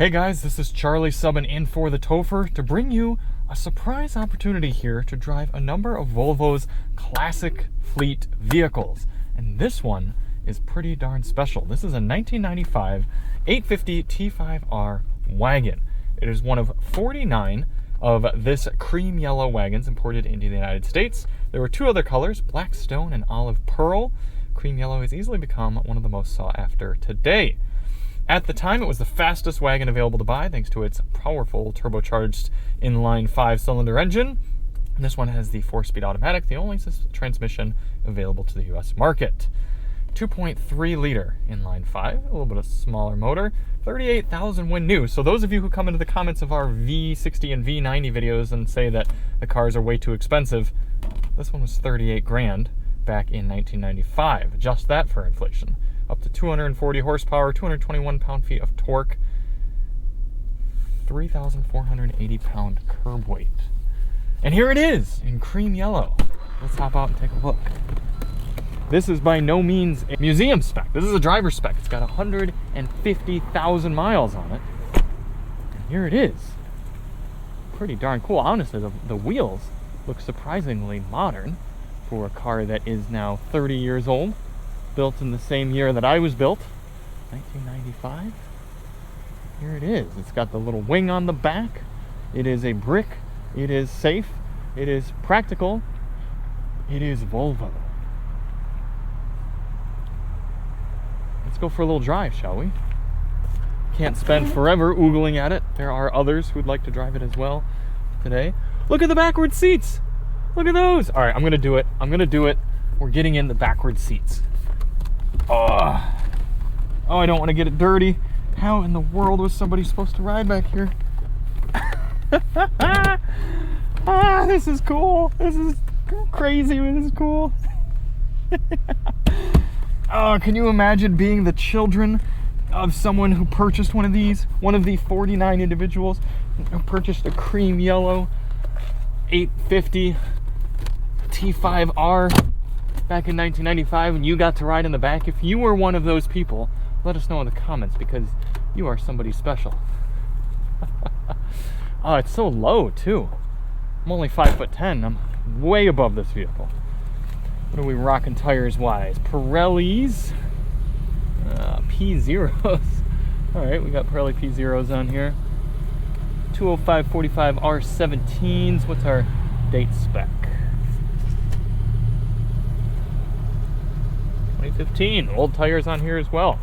Hey guys, this is Charlie subbing in for TheTopher to bring you a surprise opportunity here to drive a number of Volvo's classic fleet vehicles. And this one is pretty darn special. This is a 1995 850 T5-R Wagon. It is one of 49 of this cream yellow wagons imported into the United States. There were two other colors, black stone and olive pearl. Cream yellow has easily become one of the most sought after today. At the time, it was the fastest wagon available to buy thanks to its powerful turbocharged inline 5-cylinder engine. This one has the 4-speed automatic, the only transmission available to the US market. 2.3 liter inline 5, a little bit of smaller motor, 38,000 when new. So those of you who come into the comments of our V60 and V90 videos and say that the cars are way too expensive, this one was 38 grand back in 1995. Adjust that for inflation. Up to 240 horsepower, 221 pound-feet of torque, 3,480 pound curb weight. And here it is in cream yellow. Let's hop out and take a look. This is by no means a museum spec. This is a driver spec. It's got 150,000 miles on it. And here it is. Pretty darn cool. Honestly, the wheels look surprisingly modern for a car that is now 30 years old. Built in the same year that I was built, 1995. Here it is. It's got the little wing on the back. It is a brick. It is safe. It is practical. It is Volvo. Let's go for a little drive, shall we? Can't spend forever oogling at it. There are others who'd like to drive it as well today. Look at the backward seats. Look at those. All right, I'm gonna do it. We're getting in the backward seats. Oh, I don't want to get it dirty. How in the world was somebody supposed to ride back here? This is cool. This is crazy. This is cool. Oh, can you imagine being the children of someone who purchased one of these? One of the 49 individuals who purchased a cream yellow 850 T5-R back in 1995, and you got to ride in the back. If you were one of those people, let us know in the comments, because you are somebody special. Oh, it's so low too. I'm only 5'10". I'm way above this vehicle. What are we rocking tires wise? Pirellis, P0s. All right, we got Pirelli P0s on here. 205/45 R17s. What's our date spec? 2015. Old tires on here as well.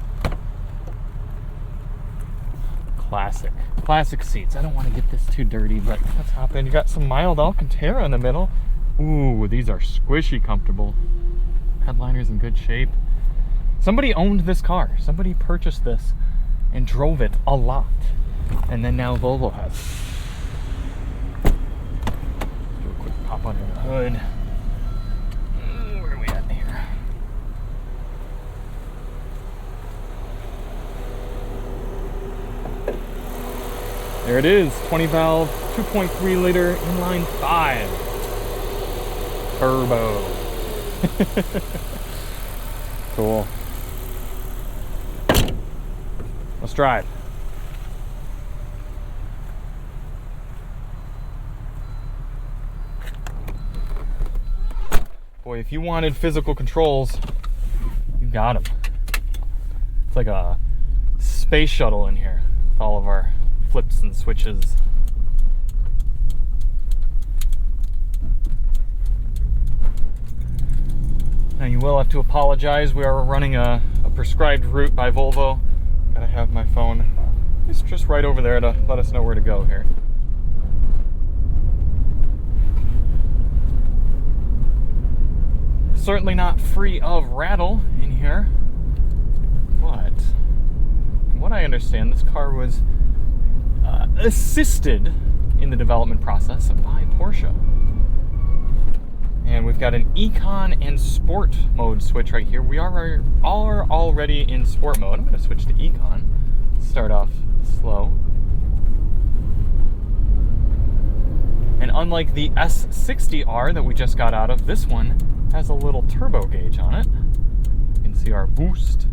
Classic seats. I don't want to get this too dirty, but let's hop in. You got some mild Alcantara in the middle. Ooh, these are squishy comfortable. Headliner's in good shape. Somebody owned this car. Somebody purchased this and drove it a lot. And then now Volvo has it. Do a quick pop under the hood. Where are we at here? There it is, 20 valve, 2.3 liter inline 5. Turbo. Cool. Let's drive. Boy, if you wanted physical controls, you got them. It's like a space shuttle in here with all of our flips and switches. Now you will have to apologize. We are running a prescribed route by Volvo. Gotta have my phone. It's just right over there to let us know where to go here. Certainly not free of rattle in here, but from what I understand, this car was assisted in the development process by Porsche. And we've got an Econ and Sport mode switch right here. We are already in Sport mode. I'm going to switch to Econ. Start off slow. And unlike the S60R that we just got out of, this one has a little turbo gauge on it. You can see our boost.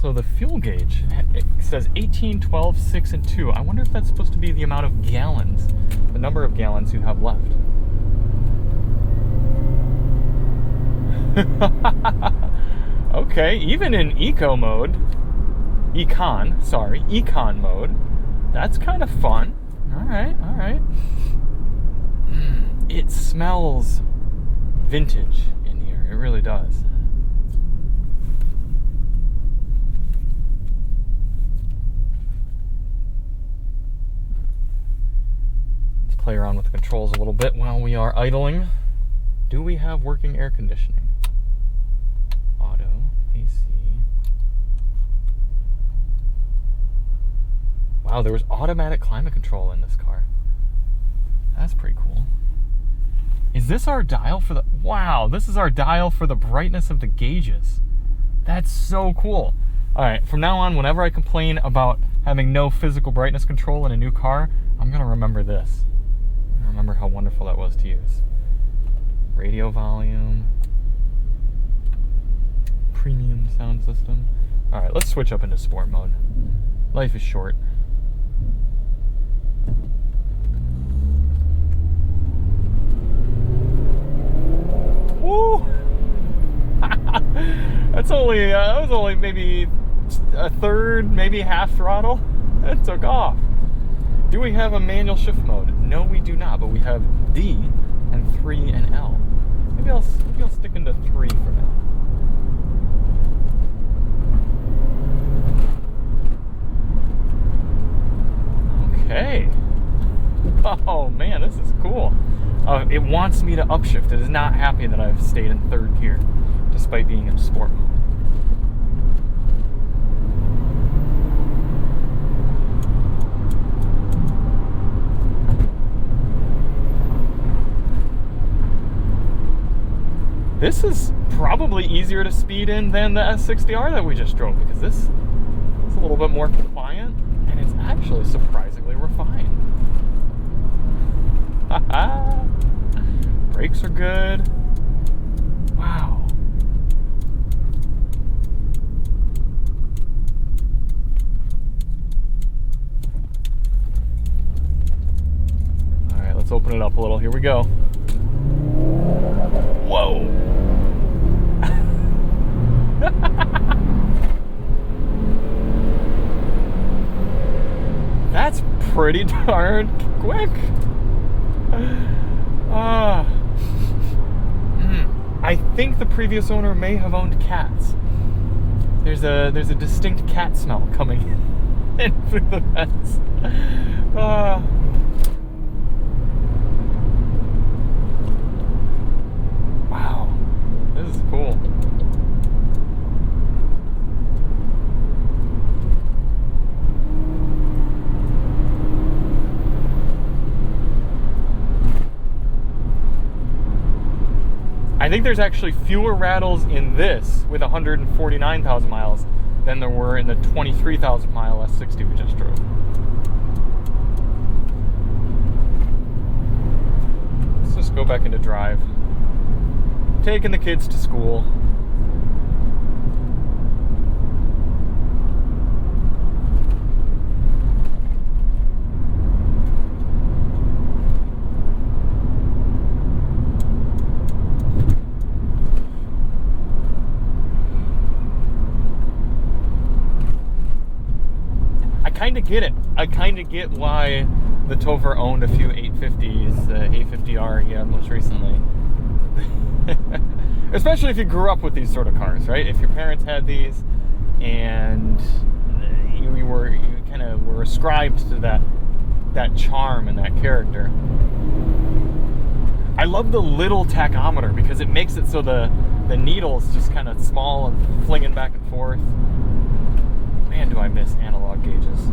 So the fuel gauge, it says 18, 12, 6, and 2. I wonder if that's supposed to be the amount of gallons, the number of gallons you have left. Okay, even in econ mode, that's kind of fun. All right. It smells vintage in here. It really does. Let's play around with the controls a little bit while we are idling. Do we have working air conditioning? Auto, AC. Wow, there was automatic climate control in this car. That's pretty cool. Is this our dial for the... Wow, this is our dial for the brightness of the gauges. That's so cool. All right, from now on, whenever I complain about having no physical brightness control in a new car, I'm going to remember this. I'm going to remember how wonderful that was to use. Radio volume. Premium sound system. All right, let's switch up into sport mode. Life is short. Woo! That was only maybe a third, maybe half throttle. It took off. Do we have a manual shift mode? No, we do not, but we have D and 3 and L. Maybe I'll stick into 3 for now. Okay. Oh man, this is cool. It wants me to upshift. It is not happy that I've stayed in 3rd gear, despite being in sport mode. This is probably easier to speed in than the S60R that we just drove, because this is a little bit more compliant, and it's actually surprisingly refined. Brakes are good. Wow. All right, let's open it up a little. Here we go. Whoa. That's pretty darn quick. I think the previous owner may have owned cats. There's a distinct cat smell coming in through the vents. Wow, this is cool. I think there's actually fewer rattles in this with 149,000 miles than there were in the 23,000 mile S60 we just drove. Let's just go back into drive. Taking the kids to school. I kind of get why the TheTopher owned a few 850s, A50R he had most recently. Especially if you grew up with these sort of cars, right? If your parents had these and you kind of were ascribed to that charm and that character. I love the little tachometer because it makes it so the needle's just kind of small and flinging back and forth. Man, do I miss analog gauges.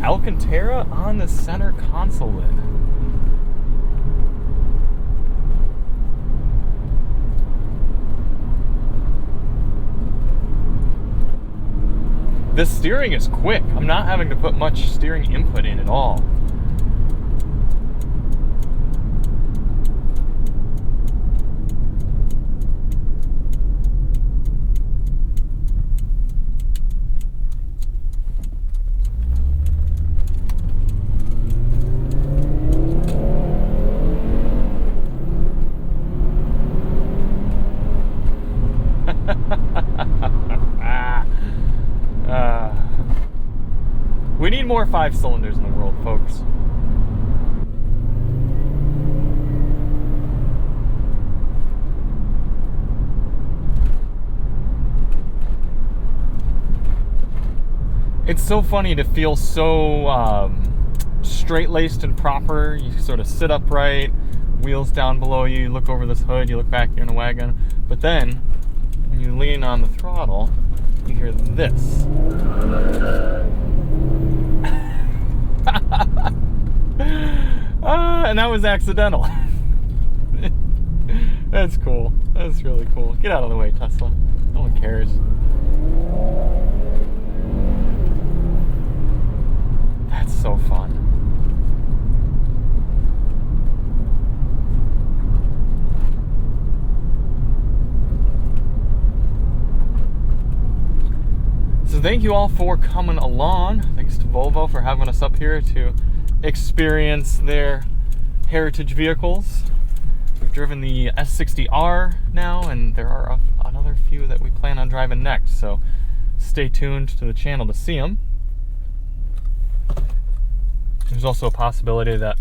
Alcantara on the center console lid. This steering is quick. I'm not having to put much steering input in at all. We need more 5 cylinders in the world, folks. It's so funny to feel so straight-laced and proper. You sort of sit upright, wheels down below you, you look over this hood, you look back, you're in a wagon. But then, when you lean on the throttle, you hear this. And that was accidental. That's cool. That's really cool. Get out of the way, Tesla. No one cares. That's so fun. So thank you all for coming along. Thanks to Volvo for having us up here to experience their heritage vehicles. We've driven the S60R now, and there are another few that we plan on driving next, so stay tuned to the channel to see them. There's also a possibility that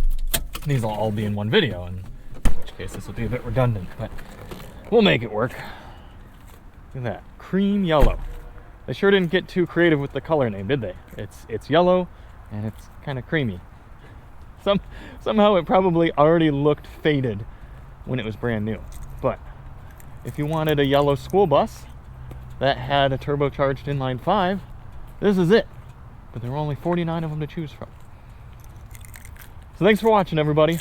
these will all be in one video, in which case this will be a bit redundant, but we'll make it work. Look at that, cream yellow. They sure didn't get too creative with the color name, did they? It's yellow, and it's kind of creamy. Somehow it probably already looked faded when it was brand new. But if you wanted a yellow school bus that had a turbocharged inline 5, this is it. But there were only 49 of them to choose from. So thanks for watching, everybody.